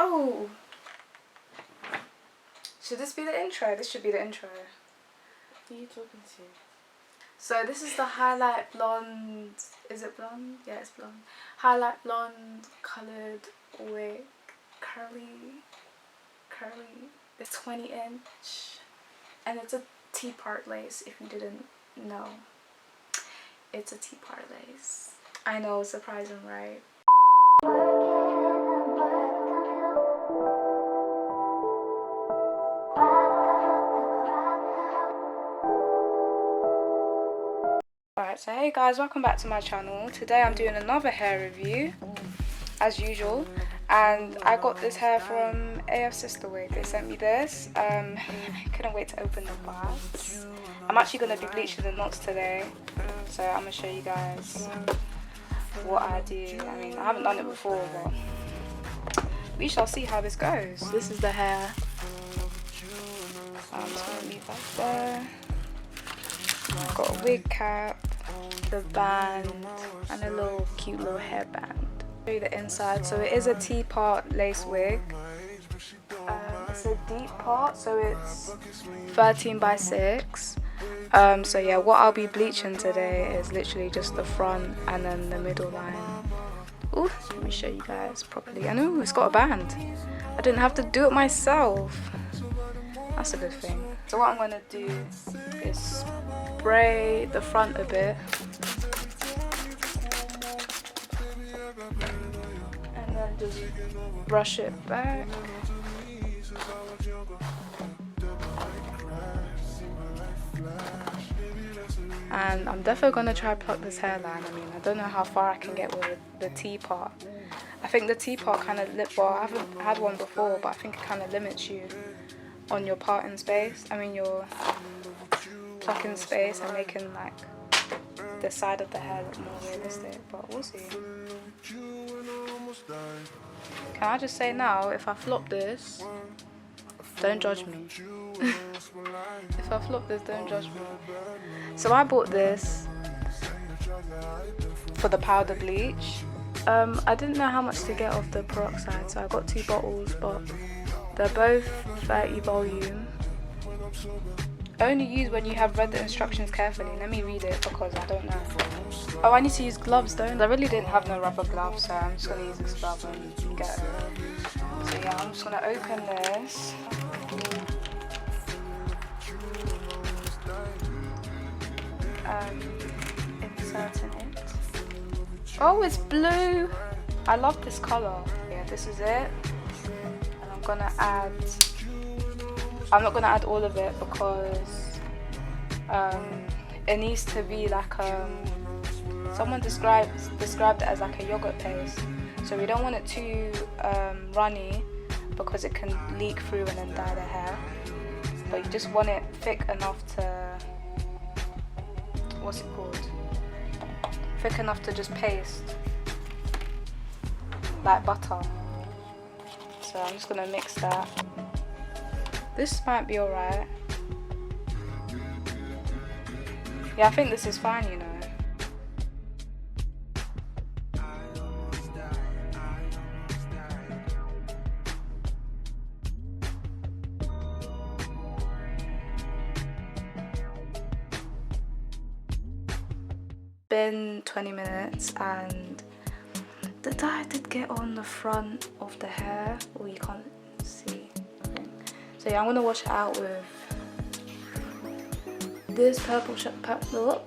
Oh! Should this be the intro? This should be the intro. Who are you talking to? So this is the highlight blonde, is it blonde? Yeah, it's blonde. Highlight blonde coloured wig, curly. It's 20-inch and it's a T-part lace if you didn't know. It's a T-part lace. I know, surprising, right? Alright, so hey guys, welcome back to my channel. Today I'm doing another hair review, as usual. And I got this hair from Afsisterwig. They sent me this. I couldn't wait to open the box. I'm actually going to be bleaching the knots today. So I'm going to show you guys what I do. I mean, I haven't done it before, but we shall see how this goes. This is the hair. I'm just going to leave that there. I've got a wig cap, the band, and a little cute little hairband. Show you the inside. So it is a T-part lace wig. It's a deep part, so it's 13 by 6. So yeah, what I'll be bleaching today is literally just the front and then the middle line. Ooh, let me show you guys properly. And ooh, it's got a band. I didn't have to do it myself. That's a good thing. So what I'm gonna do is spray the front a bit. And then just brush it back. And I'm definitely going to try pluck this hairline. I mean, I don't know how far I can get with the T part. I think the T part kind of, well, I haven't had one before, but I think it kind of limits you on your parting space. I mean, your plucking space and making like the side of the hair look more realistic, but we'll see. Can I just say now, if I flop this, don't judge me. If I flop this, don't judge me. So I bought this for the powder bleach. I didn't know how much to get off the peroxide, so I got 2 bottles, but they're both 30 volume. Only use when you have read the instructions carefully. Let me read it because I don't know. Oh, I need to use gloves, don't I? I really didn't have no rubber gloves, so I'm just going to use this glove and get it. So yeah, I'm just going to open this. Inserting it. Oh, it's blue! I love this colour. Yeah, this is it. And I'm going to add... I'm not going to add all of it because it needs to be like someone described it as like a yogurt paste, so we don't want it too runny because it can leak through and then dye the hair, but you just want it thick enough to, what's it called, thick enough to just paste like butter. So I'm just going to mix that. This might be alright. Yeah, I think this is fine, you know. Been 20 minutes and the dye did get on the front of the hair. Well, you can't see. So yeah, I'm gonna wash it out with this purple shampoo.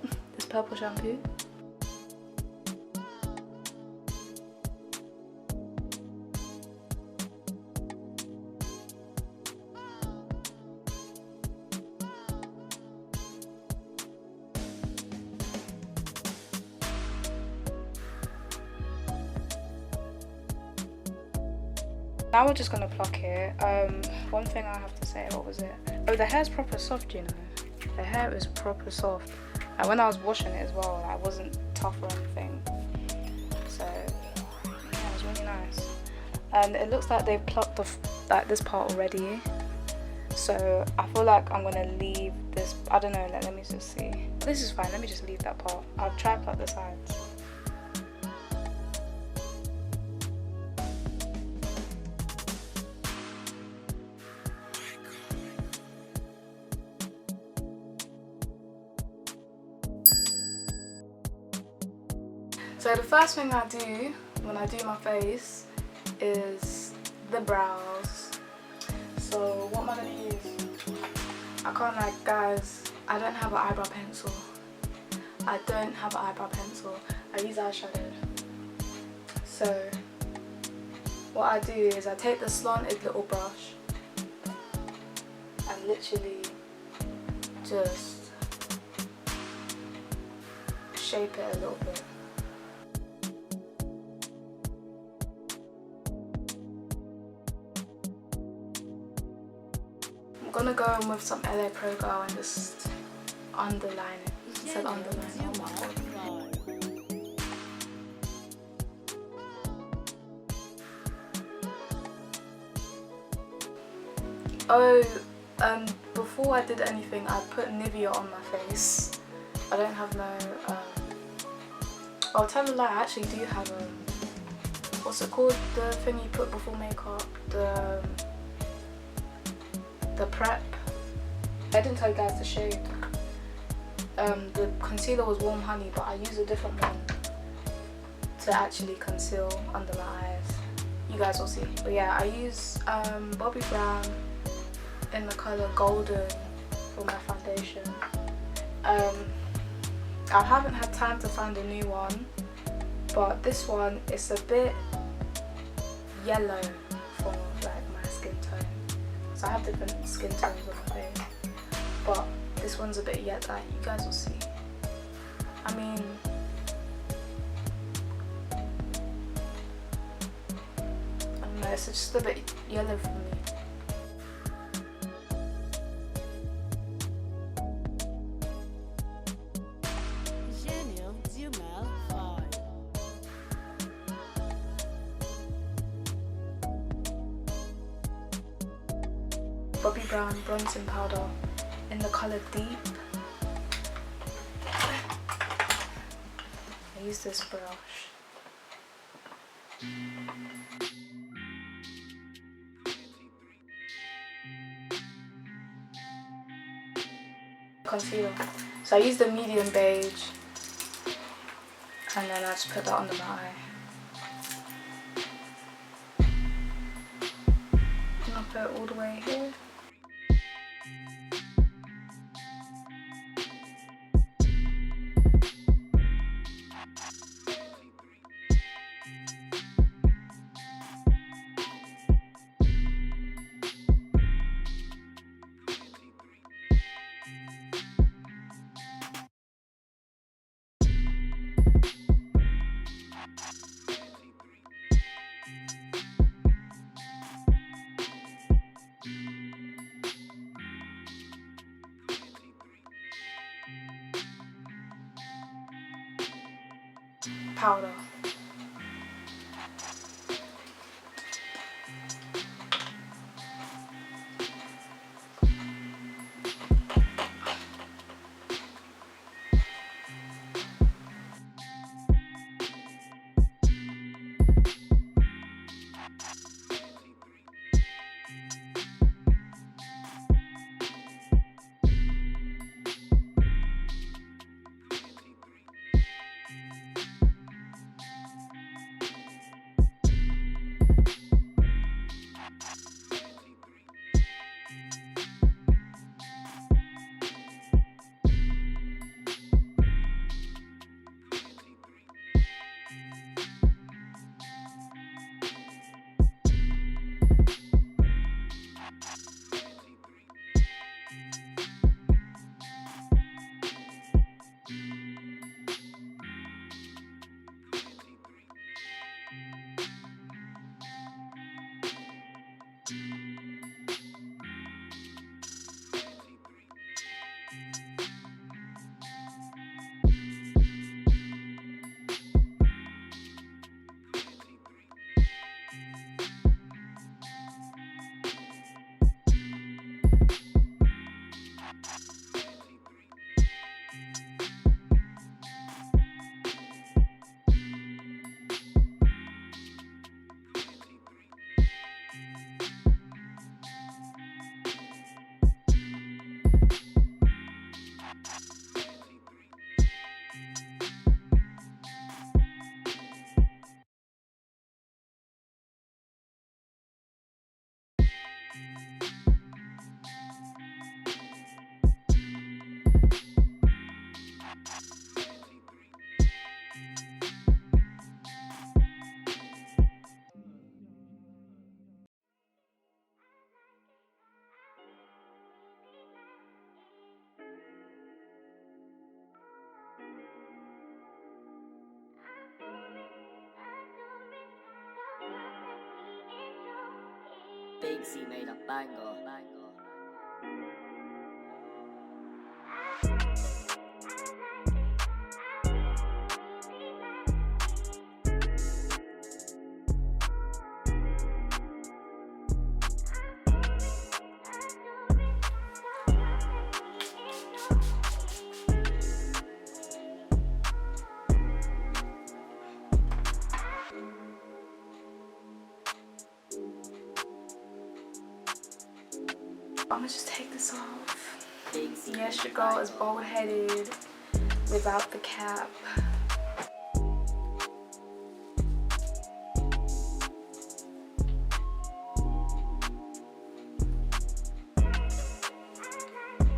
Now we're just gonna pluck it. One thing I have to say, what was it? Oh, the hair's proper soft, you know. The hair is proper soft. And when I was washing it as well, it wasn't tough or anything. So yeah, it was really nice. And it looks like they've plucked off like this part already. So I feel like I'm gonna leave this. I don't know. Let me just see. This is fine. Let me just leave that part. I'll try to pluck the sides. So the first thing I do when I do my face is the brows. So what am I going to use? I can't lie guys, I don't have an eyebrow pencil. I don't have an eyebrow pencil. I use eyeshadow. So what I do is I take the slanted little brush and literally just shape it a little bit. I'm gonna go in with some LA Pro Girl and just underline it. It said underline, oh my god. Oh, before I did anything, I put Nivea on my face. I don't have no, I'll tell a lie, I actually do have what's it called, the thing you put before makeup, the prep. I didn't tell you guys the shade. The concealer was Warm Honey, but I used a different one to actually conceal under my eyes. You guys will see. But yeah, I use Bobbi Brown in the colour Golden for my foundation. I haven't had time to find a new one, but this one is a bit yellow for like my skin tone. So I have different skin tones on my face, but this one's a bit yellow. You guys will see. I mean, I don't know, it's just a bit yellow for me. Bobbi Brown bronzing powder in the colour Deep. I use this brush. Concealer. So I use the medium beige and then I just put that under my eye. And I'll put it all the way here. Powder. Big C made a bango. I'm gonna just take this off. Yes, your girl is bald-headed without the cap.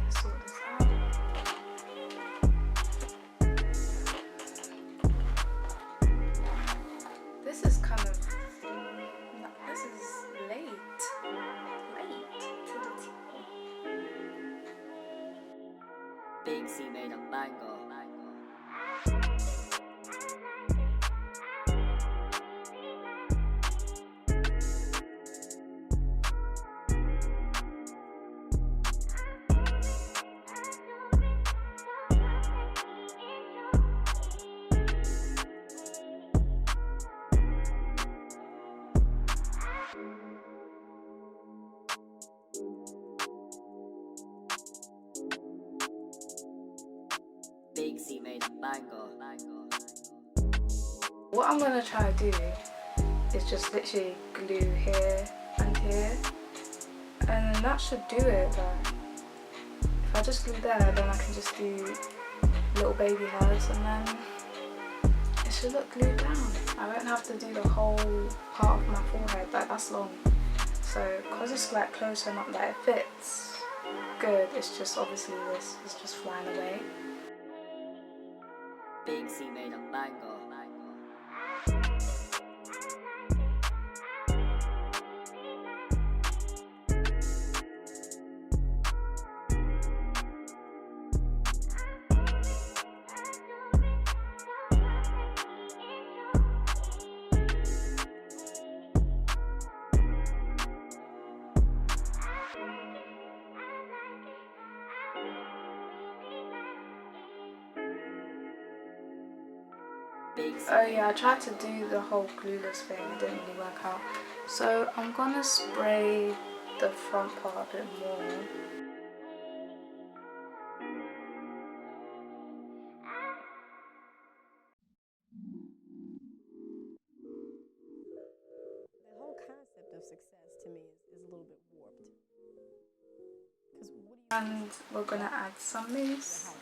Sort this out. This is kind of, this is late to the tea. Big C made a bango. Big C made a bango. What I'm gonna try to do is just literally glue here and here, and that should do it. Like, if I just glue there, then I can just do little baby hairs, and then it should look glued down. I won't have to do the whole part of my forehead, like that's long. So because it's like close and not that it fits good, it's just obviously this is just flying away. Big C made a bango. Oh yeah, I tried to do the whole glueless thing, it didn't really work out. So I'm gonna spray the front part a bit more. The whole concept of success to me is a little bit warped. Because what do you And we're gonna add some mousse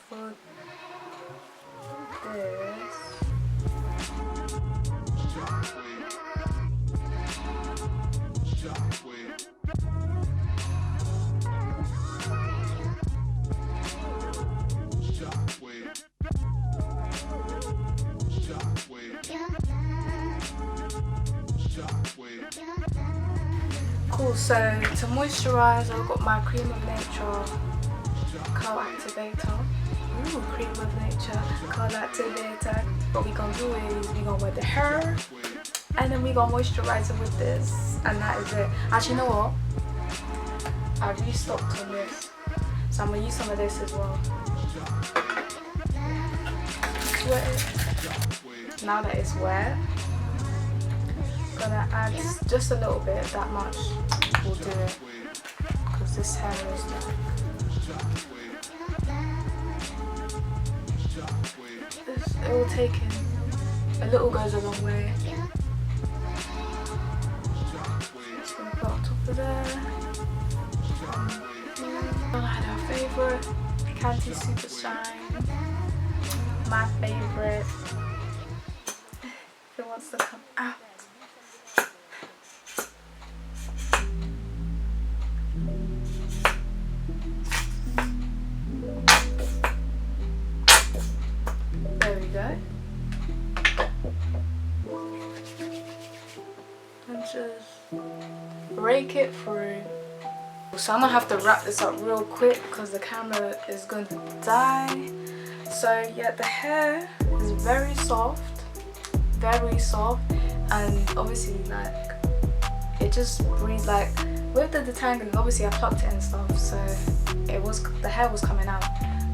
for this. Cool, so to moisturize, I've got my Cream of Nature Curl Activator. Ooh, Cream of Nature Curl Activator. What we gonna do is we gonna wet the hair, and then we gonna moisturize it with this, and that is it. Actually, you know what? I restocked on this, so I'm gonna use some of this as well. Wet it. Now that it's wet, gonna add just a little bit, that much will do it, because this hair is like, it will take in, a little goes a long way. Just gonna put on top of there. Gonna add our favourite Canty Super Shine, my favourite, if it wants to come out. There we go. And just rake it through. So I'm gonna have to wrap this up real quick because the camera is going to die. So yeah, the hair is very soft, and obviously like it just breathed. Like with the detangling, obviously I plucked it and stuff, so the hair was coming out,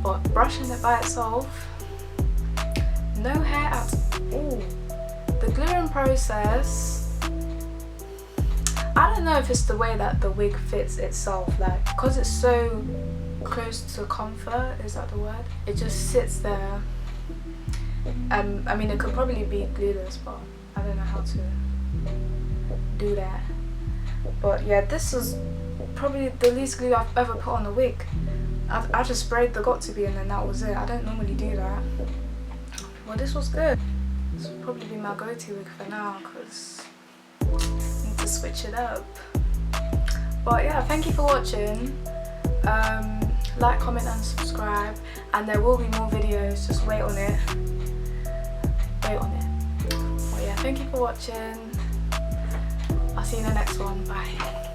but brushing it by itself, no hair at all. The gluing process, I don't know if it's the way that the wig fits itself, like because it's so close to comfort, is that the word? It just sits there. I mean, it could probably be glueless, but I don't know how to do that. But yeah, this was probably the least glue I've ever put on a wig. I just sprayed the got2b and then that was it. I don't normally do that. Well, this was good. This will probably be my go-to wig for now because I need to switch it up. But yeah, thank you for watching. Like, comment and subscribe, and there will be more videos, just wait on it. But yeah, thank you for watching. I'll see you in the next one. Bye.